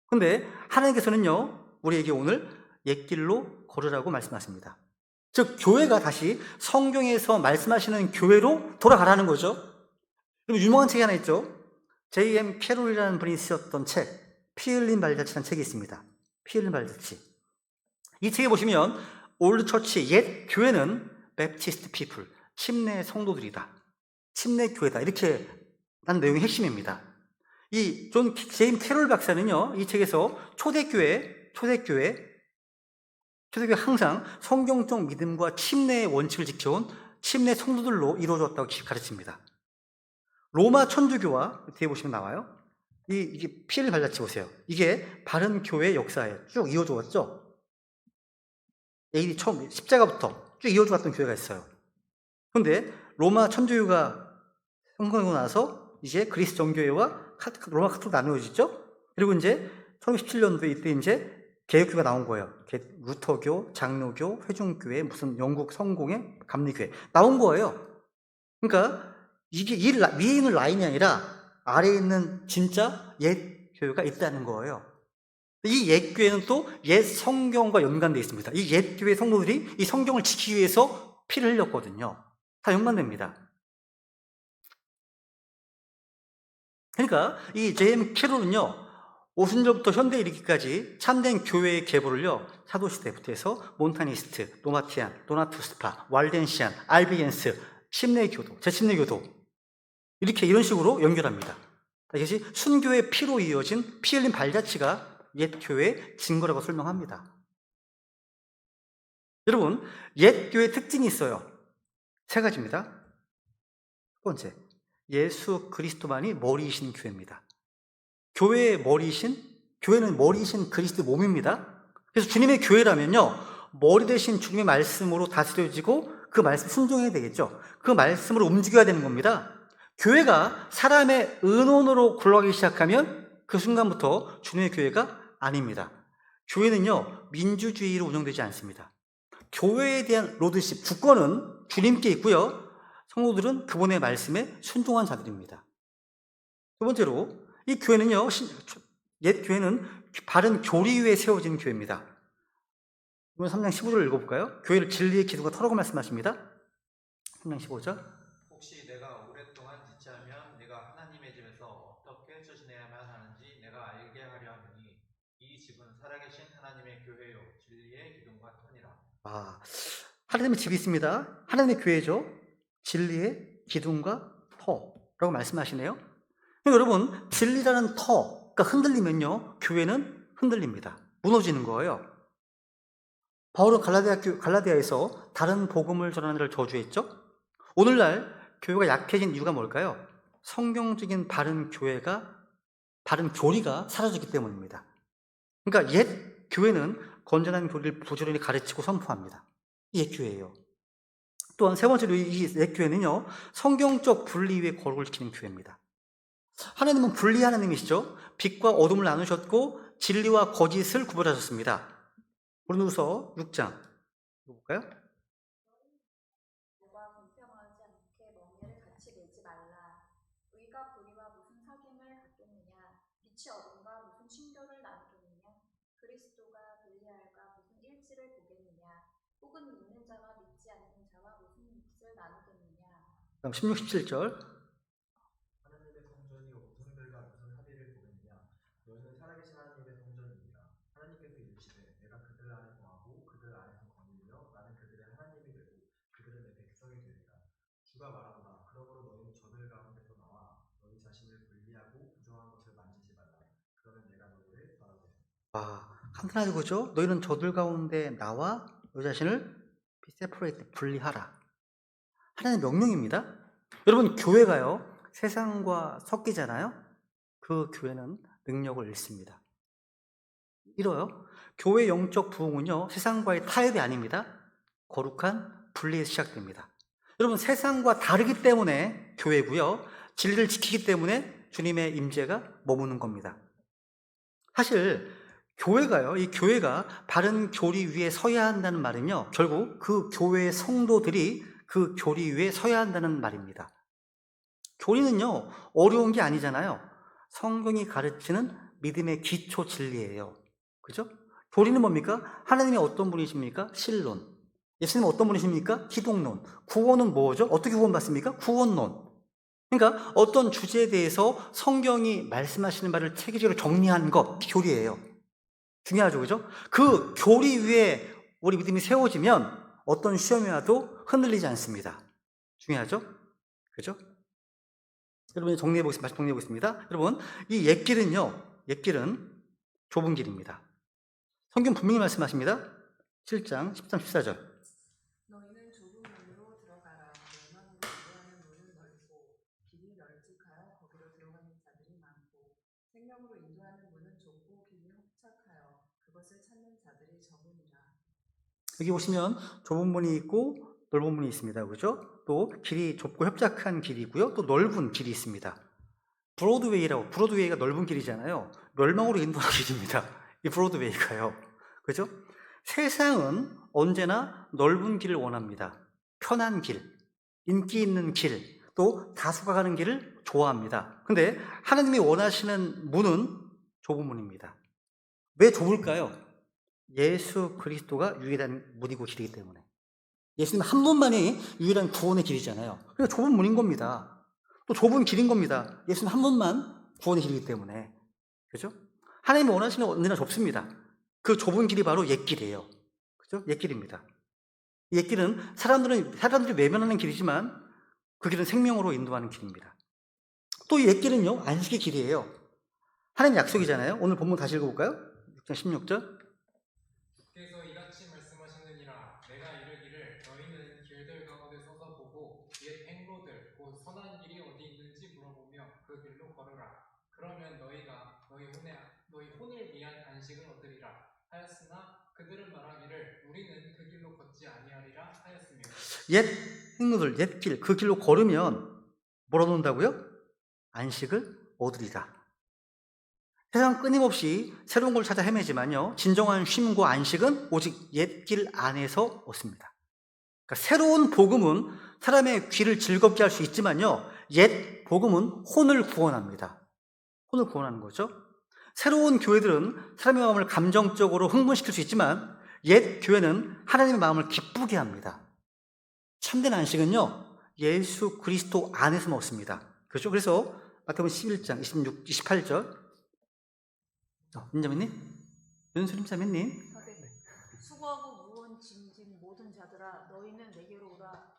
근데 하나님께서는요, 우리에게 오늘 옛길로 걸으라고 말씀하십니다. 즉, 교회가 다시 성경에서 말씀하시는 교회로 돌아가라는 거죠. 그리고 유명한 책이 하나 있죠. J.M. 캐롤이라는 분이 쓰셨던 책, 피 흘린 발자취라는 책이 있습니다. 피 흘린 발자취. 이 책에 보시면 올드 처치, 옛 교회는 베프티스트 피플, 침례 성도들이다, 침례 교회다, 이렇게 하는 내용이 핵심입니다. 이 존 제임 캐롤 박사는요, 이 책에서 초대교회 항상 성경적 믿음과 침례의 원칙을 지켜온 침례 성도들로 이루어졌다고 가르칩니다. 로마 천주교와 뒤에 보시면 나와요. 이게 피를 발자취 보세요. 이게 바른 교회의 역사에 쭉 이어져 왔죠. AD 처음 십자가부터 쭉 이어져 왔던 교회가 있어요. 그런데 로마 천주교가 성공하고 나서 이제 그리스 정교회와 로마 카톨릭 나누어지죠. 그리고 이제 1917년도에 이때 이제 개혁교회가 나온 거예요. 루터교, 장로교, 회중교회, 무슨 영국 성공회, 감리교회 나온 거예요. 그러니까 이게 위에 있는 라인이 아니라 아래에 있는 진짜 옛 교회가 있다는 거예요. 이 옛 교회는 또 옛 성경과 연관되어 있습니다. 이 옛 교회 성도들이 이 성경을 지키기 위해서 피를 흘렸거든요. 다 연관됩니다. 그러니까 이 J.M. 캐롤은요, 오순절부터 현대에 이르기까지 참된 교회의 계보를요, 사도시대부터 해서 몬타니스트, 노마티안, 도나투스파, 왈덴시안, 알비겐스, 침례교도, 제침례교도 이런 식으로 연결합니다. 이것이 순교의 피로 이어진 피 흘린 발자취가 옛 교회의 증거라고 설명합니다. 여러분, 옛 교회의 특징이 있어요. 세 가지입니다. 첫 번째, 예수 그리스도만이 머리이신 교회입니다. 교회는 머리이신 그리스도 몸입니다. 그래서 주님의 교회라면요, 머리 대신 주님의 말씀으로 다스려지고 그 말씀 순종해야 되겠죠. 그 말씀으로 움직여야 되는 겁니다. 교회가 사람의 의논으로 굴러가기 시작하면 그 순간부터 주님의 교회가 아닙니다. 교회는요, 민주주의로 운영되지 않습니다. 교회에 대한 로드십, 주권은 주님께 있고요, 성도들은 그분의 말씀에 순종한 자들입니다. 두 번째로, 이 교회는요, 옛 교회는 바른 교리 위에 세워진 교회입니다. 이번 3장 15절을 읽어볼까요? 교회를 진리의 기둥과 터라고 말씀하십니다. 3장 15절. 혹시 내가 오랫동안 지체하면 네가 하나님의 집에서 어떻게 처신해야만 하는지 내가 알게 하려 하느니 이 집은 살아계신 하나님의 교회요 진리의 기둥과 터니라. 하나님의 집이 있습니다. 하나님의 교회죠. 진리의 기둥과 터라고 말씀하시네요. 여러분, 진리라는 터가 흔들리면요, 교회는 흔들립니다. 무너지는 거예요. 바울은 갈라디아에서 다른 복음을 전하는 자를 저주했죠. 오늘날 교회가 약해진 이유가 뭘까요? 성경적인 바른 교리가 사라졌기 때문입니다. 그러니까 옛 교회는 건전한 교리를 부지런히 가르치고 선포합니다. 옛 교회예요. 또한 세 번째로 이 옛 교회는요, 성경적 분리 위에 거룩을 지키는 교회입니다. 하나님은 분리 하나님이시죠. 빛과 어둠을 나누셨고 진리와 거짓을 구별하셨습니다. 고린도후서 6장 볼까요? 너와 공평하지 않게 멍에를 같이 내지 말라. 의가 불의와 무슨 사귐을 갖겠느냐? 빛이 어둠과 무슨 친교를 나누겠느냐? 그리스도가 분리할까 무슨 일치를 보겠느냐? 혹은 믿는 자와 믿지 않는 자와 무슨 몫을 나누겠느냐? 그다음 16, 17절. 하나님의 성전이 우상들과 무슨 합의를 보겠느냐? 너희는 살아계신 하나님의 성전입니다. 하나님께서 이르시되 내가 그들 안에 거하고 그들 안에서 거닐며 나는 그들의 하나님이 되고 그들은 내 백성이 되리라. 주가 말하노라. 그러므로 너희는 저들 가운데서 나와 너희 자신을 분리하고 부정한 것을 만지지 말라. 그러면 내가 너희를 벌하겠다. 간단하죠, 그죠? 너희는 저들 가운데 나와 너희 자신을 separate, 분리하라. 하나님의 명령입니다. 여러분, 교회가요, 세상과 섞이잖아요. 그 교회는 능력을 잃습니다. 잃어요. 교회 영적 부흥은요, 세상과의 타협이 아닙니다. 거룩한 분리에서 시작됩니다. 여러분, 세상과 다르기 때문에 교회고요, 진리를 지키기 때문에 주님의 임재가 머무는 겁니다. 사실 교회가요, 이 교회가 바른 교리 위에 서야 한다는 말은요, 결국 그 교회의 성도들이 그 교리 위에 서야 한다는 말입니다. 교리는요, 어려운 게 아니잖아요. 성경이 가르치는 믿음의 기초 진리예요. 그죠? 교리는 뭡니까? 하나님이 어떤 분이십니까? 신론. 예수님은 어떤 분이십니까? 기독론. 구원은 뭐죠? 어떻게 구원받습니까? 구원론. 그러니까 어떤 주제에 대해서 성경이 말씀하시는 바를 체계적으로 정리한 것, 교리예요. 중요하죠, 그죠? 그 교리 위에 우리 믿음이 세워지면 어떤 시험이 와도 흔들리지 않습니다. 중요하죠? 그죠? 여러분, 정리해보겠습니다. 여러분, 이 옛길은 좁은 길입니다. 성경 분명히 말씀하십니다. 7장 13, 14절. 너희는 좁은 문으로 들어가라. 멸망으로 인도하는 문은 넓고 길이 널찍하여 거기로 들어가는 자들이 많고 생명으로 인도하는 문은 좁고 길이 협착하여 그것을 찾는 자들이 적으니라. 여기 보시면 좁은 문이 있고 넓은 문이 있습니다. 그죠? 또 길이 좁고 협착한 길이고요. 또 넓은 길이 있습니다. 브로드웨이가 넓은 길이잖아요. 멸망으로 인도하는 길입니다. 이 브로드웨이가요. 그죠? 세상은 언제나 넓은 길을 원합니다. 편한 길, 인기 있는 길, 또 다수가 가는 길을 좋아합니다. 근데 하나님이 원하시는 문은 좁은 문입니다. 왜 좁을까요? 예수 그리스도가 유일한 문이고 길이기 때문에. 예수님 한 분만이 유일한 구원의 길이잖아요. 그러니까 좁은 문인 겁니다. 또 좁은 길인 겁니다. 예수님 한 분만 구원의 길이기 때문에. 그죠? 하나님이 원하시는 건 언제나 좁습니다. 그 좁은 길이 바로 옛길이에요. 그죠? 옛길입니다. 옛길은 사람들이 외면하는 길이지만 그 길은 생명으로 인도하는 길입니다. 또 이 옛길은요, 안식의 길이에요. 하나님 약속이잖아요. 오늘 본문 다시 읽어볼까요? 6장 16절. 주께서 이같이 말씀하시느니라. 내가 이르기를 너희는 길들 가운데 서서 보고 옛 행로들 곧 선한 길이 어디 있는지 물어보며 그 길로 걸으라. 그러면 너희가 너희 혼을 위한 안식을 얻으리라 하였으나 그들은 말하기를 우리는 그 길로 걷지 아니하리라 하였으며. 옛 행로들, 옛 길, 그 길로 걸으면 뭘 얻는다고요? 안식을 얻으리라. 세상 끊임없이 새로운 걸 찾아 헤매지만요, 진정한 쉼과 안식은 오직 옛 길 안에서 얻습니다. 그러니까 새로운 복음은 사람의 귀를 즐겁게 할 수 있지만요, 옛 복음은 혼을 구원합니다. 혼을 구원하는 거죠. 새로운 교회들은 사람의 마음을 감정적으로 흥분시킬 수 있지만 옛 교회는 하나님의 마음을 기쁘게 합니다. 참된 안식은요, 예수 그리스도 안에서 얻습니다. 그렇죠? 그래서 마태복음 11장 26, 28절 민자매님? 윤수림 자매님? 수고하고 무거운 짐진 모든 자들아 너희는 내게로 오라.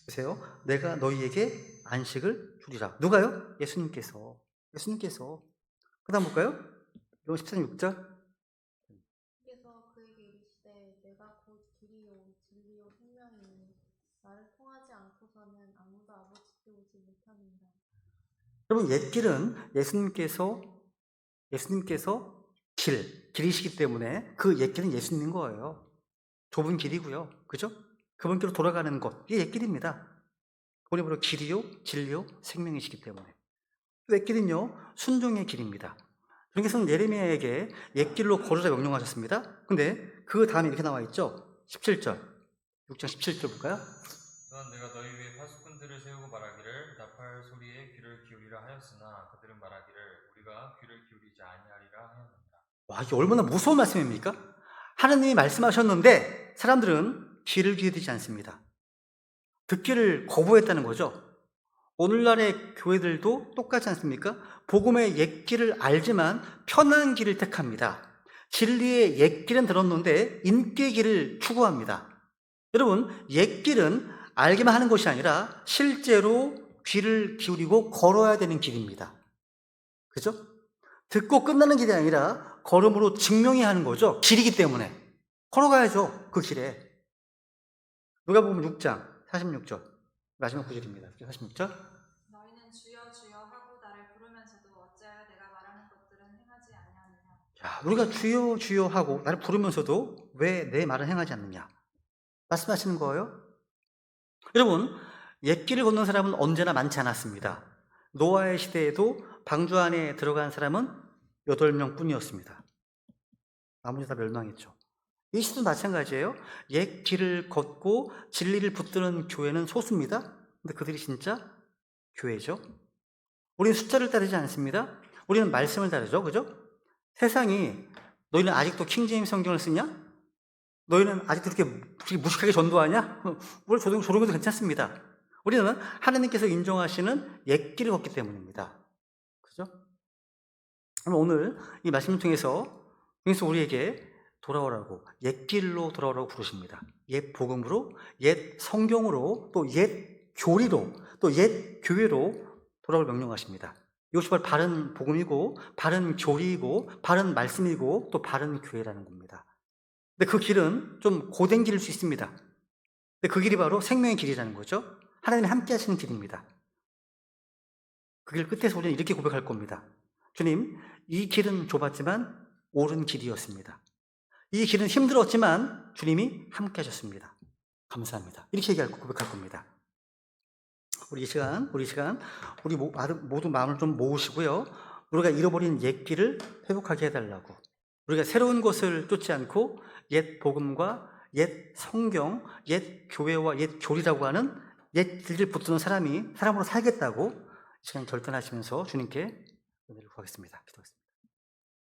보세요. 내가 너희에게 안식을 주리라. 누가요? 예수님께서. 그 다음 볼까요? 요한 14장 6절. 주께서 그에게 이르시되 내가 곧 길이요 진리요 생명이니 나를 통하지 않고서는 아무도 아버지께 오지 못하느니라. 여러분, 옛 길은 예수님께서 길이시기 때문에 그 옛 길은 예수님인 거예요. 좁은 길이고요. 그죠? 그분 길로 돌아가는 것, 이게 옛 길입니다. 그분이 바로 길이요, 진리요, 생명이시기 때문에. 옛 길은요, 순종의 길입니다. 주님께서는 예레미야에게 옛 길로 걸으라 명령하셨습니다. 근데 그 다음에 이렇게 나와 있죠. 17절, 6장 17절 볼까요? 또한 내가 너희 위에 파수꾼들을 세우고 말하기를 나팔 소리에 귀를 기울이라 하였으나 그들은 말하기를 우리가 귀를 기울이지 아니하리라 하였느니라. 와, 이게 얼마나 무서운 말씀입니까? 하나님이 말씀하셨는데 사람들은 귀를 기울이지 않습니다. 듣기를 거부했다는 거죠. 오늘날의 교회들도 똑같지 않습니까? 복음의 옛 길을 알지만 편한 길을 택합니다. 진리의 옛 길은 들었는데 인기의 길을 추구합니다. 여러분, 옛 길은 알기만 하는 것이 아니라 실제로 귀를 기울이고 걸어야 되는 길입니다. 그죠? 듣고 끝나는 길이 아니라 걸음으로 증명해야 하는 거죠. 길이기 때문에 걸어가야죠. 그 길에. 누가복음 6장 46절 마지막 구절입니다. 46절. 너희는 주여 주여 하고 나를 부르면서도 어찌하여 내가 말하는 것들은 행하지 아니하느냐. 자, 우리가 주여 주여 하고 나를 부르면서도 왜 내 말을 행하지 않느냐 말씀하시는 거예요. 여러분, 옛 길을 걷는 사람은 언제나 많지 않았습니다. 노아의 시대에도 방주 안에 들어간 사람은 8명 뿐이었습니다. 나머지 다 멸망했죠. 이 시대도 마찬가지예요. 옛 길을 걷고 진리를 붙드는 교회는 소수입니다. 근데 그들이 진짜 교회죠. 우리는 숫자를 따르지 않습니다. 우리는 말씀을 따르죠. 그죠? 세상이 너희는 아직도 킹제임스 성경을 쓰냐? 너희는 아직도 그렇게 무식하게 전도하냐? 우리 조롱해도 괜찮습니다. 우리는 하나님께서 인정하시는 옛 길을 걷기 때문입니다. 그죠? 그럼 오늘 이 말씀을 통해서 우리에게 돌아오라고, 옛 길로 돌아오라고 부르십니다. 옛 복음으로, 옛 성경으로, 또 옛 교리로, 또 옛 교회로 돌아올 명령하십니다. 이것이 바로 바른 복음이고, 바른 교리이고, 바른 말씀이고, 또 바른 교회라는 겁니다. 근데 그 길은 좀 고된 길일 수 있습니다. 근데 그 길이 바로 생명의 길이라는 거죠. 하나님이 함께 하시는 길입니다. 그 길 끝에서 우리는 이렇게 고백할 겁니다. 주님, 이 길은 좁았지만 옳은 길이었습니다. 이 길은 힘들었지만 주님이 함께 하셨습니다. 감사합니다. 이렇게 고백할 겁니다. 우리 이 시간 우리 모두 마음을 좀 모으시고요. 우리가 잃어버린 옛 길을 회복하게 해달라고. 우리가 새로운 것을 쫓지 않고 옛 복음과 옛 성경, 옛 교회와 옛 교리라고 하는 옛 길을 붙드는 사람으로 살겠다고 이 시간 결단하시면서 주님께 은혜를 구하겠습니다. 기도하겠습니다.